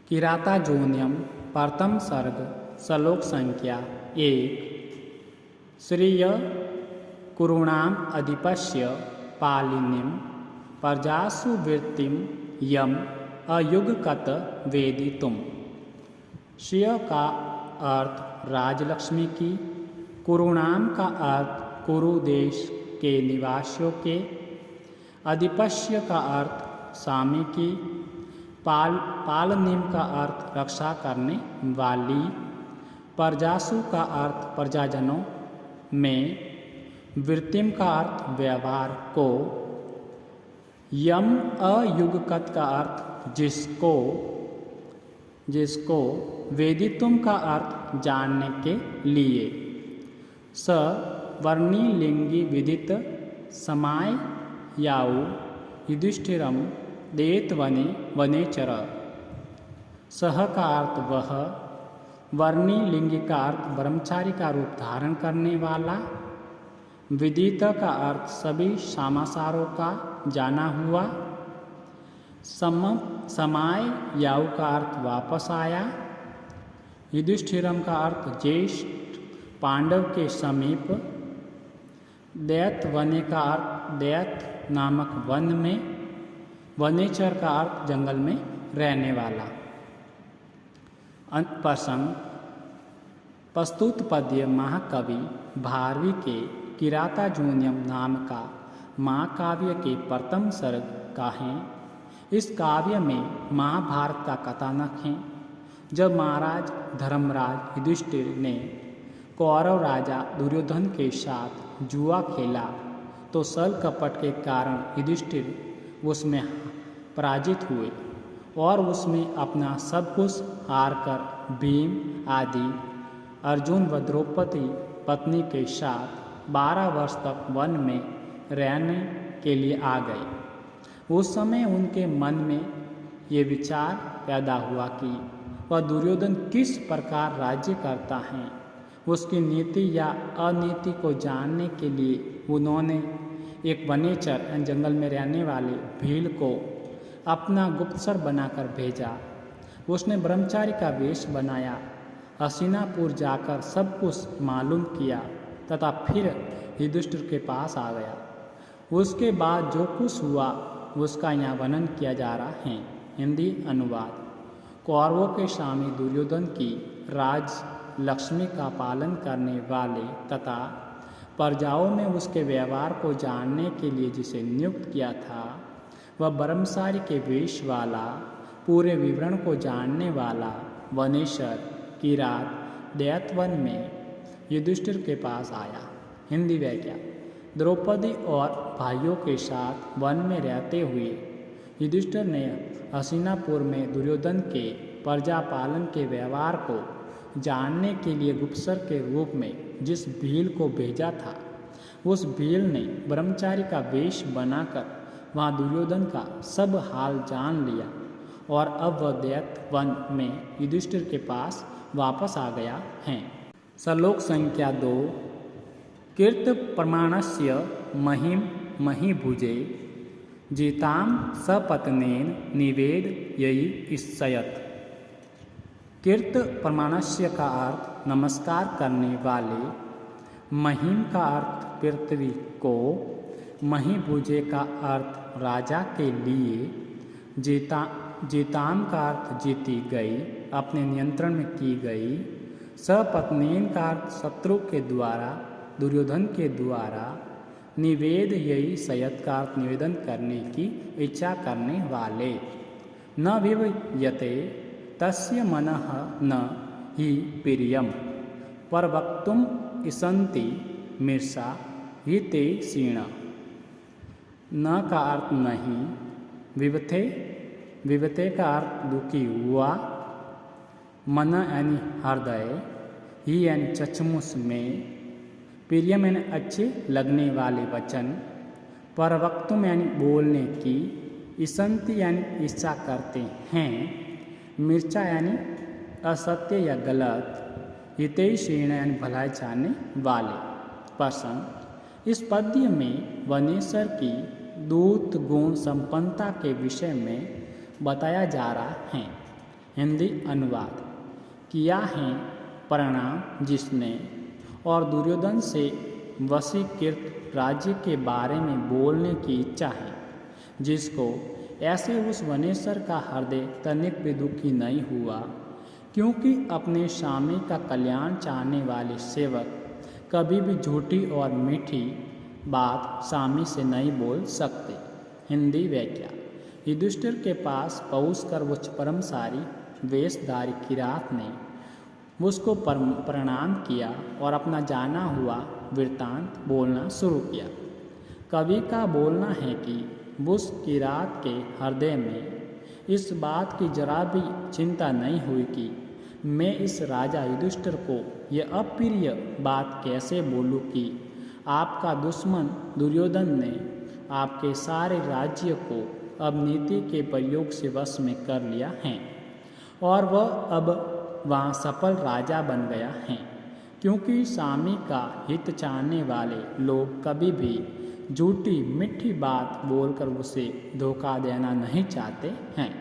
किरातार्जुनीयं प्रथम सर्ग श्लोक संख्या 1। श्रिय कुरूणाम् अधिपस्य पालिनीं प्रजासु वृत्तिं यम अयुगकत वेदितुम। श्रिय का अर्थ राजलक्ष्मी की, कुरूणाम का अर्थ कुरु देश के निवासियों के, अधिपस्य का अर्थ स्वामी की, पालनीम का अर्थ रक्षा करने वाली, प्रजासु का अर्थ प्रजाजनों में, वृत्तिम का अर्थ व्यवहार को, यम अयुगकत का अर्थ जिसको, वेदितुम का अर्थ जानने के लिए। स वर्णी लिंगी विदित समाय याऊ युधिष्ठिरम देत वने वनेचर। सह का अर्थ वह, वर्णी लिंगी का अर्थ ब्रह्मचारी का रूप धारण करने वाला, विदित का अर्थ सभी समाचारों का जाना हुआ, समाय याऊ का अर्थ वापस आया, युधिष्ठिरम का अर्थ ज्येष्ठ पांडव के समीप, दैत वने का अर्थ दैत नामक वन में, वनेचर का अर्थ जंगल में रहने वाला। प्रसंग प्रस्तुत पद्य महाकवि भारवी के किरातार्जुनीयम नाम का महाकाव्य के प्रथम सर्ग का है। इस काव्य में महाभारत का कथानक है, जब महाराज धर्मराज युधिष्ठिर ने कौरव राजा दुर्योधन के साथ जुआ खेला तो छल कपट के कारण युधिष्ठिर उसमें पराजित हुए और उसमें अपना सब कुछ हार कर भीम आदि अर्जुन व द्रौपदी पत्नी के साथ 12 वर्ष तक वन में रहने के लिए आ गए। उस समय उनके मन में ये विचार पैदा हुआ कि वह दुर्योधन किस प्रकार राज्य करता है। उसकी नीति या अनीति को जानने के लिए उन्होंने एक वनेचर जंगल में रहने वाले भील को अपना गुप्तचर बनाकर भेजा। उसने ब्रह्मचारी का वेश बनाया, हस्तिनापुर जाकर सब कुछ मालूम किया तथा फिर युधिष्ठिर के पास आ गया। उसके बाद जो कुछ हुआ उसका यहाँ वर्णन किया जा रहा है। हिंदी अनुवाद। कौरवों के स्वामी दुर्योधन की राज लक्ष्मी का पालन करने वाले तथा प्रजाओं में उसके व्यवहार को जानने के लिए जिसे नियुक्त किया था, वह ब्रह्मचारी के वेश वाला, पूरे विवरण को जानने वाला वनेश्वर किरात दैतवन में युधिष्ठिर के पास आया। हिंदी व्याख्या। द्रौपदी और भाइयों के साथ वन में रहते हुए युधिष्ठिर ने हस्तिनापुर में दुर्योधन के प्रजा पालन के व्यवहार को जानने के लिए गुप्तचर के रूप में जिस भील को भेजा था, उस भील ने ब्रह्मचारी का वेश बनाकर वहाँ दुर्योधन का सब हाल जान लिया और अब वह दैतवन में युधिष्ठिर के पास वापस आ गया है। श्लोक संख्या 2। कीर्त प्रमाणस्य महिम महीभुजे जिताम सपत्नेन निवेदयि ईषयत। कीर्त प्रमाणस्य का अर्थ नमस्कार करने वाले, महिम का अर्थ पृथ्वी को, महीभुजे का अर्थ राजा के लिए, जीताम का अर्थ जीती गई, अपने नियंत्रण में की गई, सपत्नेन का अर्थ शत्रु के द्वारा, दुर्योधन के द्वारा, निवेदयि सयत का अर्थ निवेदन करने की इच्छा करने वाले, न विवयते तस्य मनः न हि प्रियम परवक्तुम इषन्ति मिर्षा हि ते क्षीण। न का अर्थ नहीं, विवते का अर्थ दुखी हुआ, मन यानी हृदय, ही यानी चचमुच में, प्रियम यानी अच्छे लगने वाले वचन, परवक्तुम यानी बोलने की, ईषन्ति यानी इच्छा करते हैं, मिर्चा यानी असत्य या गलत, हितैषीण यानी भलाई चाहने वाले। प्रसंग। इस पद्य में वनेश्वर की दूत गुण संपन्नता के विषय में बताया जा रहा है। हिंदी अनुवाद किया है प्रणाम जिसने और दुर्योधन से वशीकृत राज्य के बारे में बोलने की इच्छा है, जिसको ऐसे उस वनेश्वर का हृदय तनिक भी दुखी नहीं हुआ, क्योंकि अपने स्वामी का कल्याण चाहने वाले सेवक कभी भी झूठी और मीठी बात स्वामी से नहीं बोल सकते। हिंदी व्याख्या युधिष्ठिर के पास पहुंचकर वो परमसारी वेशधारी किरात ने उसको प्रणाम किया और अपना जाना हुआ वृत्तांत बोलना शुरू किया। कवि का बोलना है कि उस किरात के हृदय में इस बात की जरा भी चिंता नहीं हुई कि मैं इस राजा युधिष्ठिर को यह अप्रिय बात कैसे बोलूं कि आपका दुश्मन दुर्योधन ने आपके सारे राज्य को अब नीति के प्रयोग से वश में कर लिया है और वह अब वहाँ सफल राजा बन गया है, क्योंकि स्वामी का हित चाहने वाले लोग कभी भी झूठी मीठी बात बोलकर उसे धोखा देना नहीं चाहते हैं।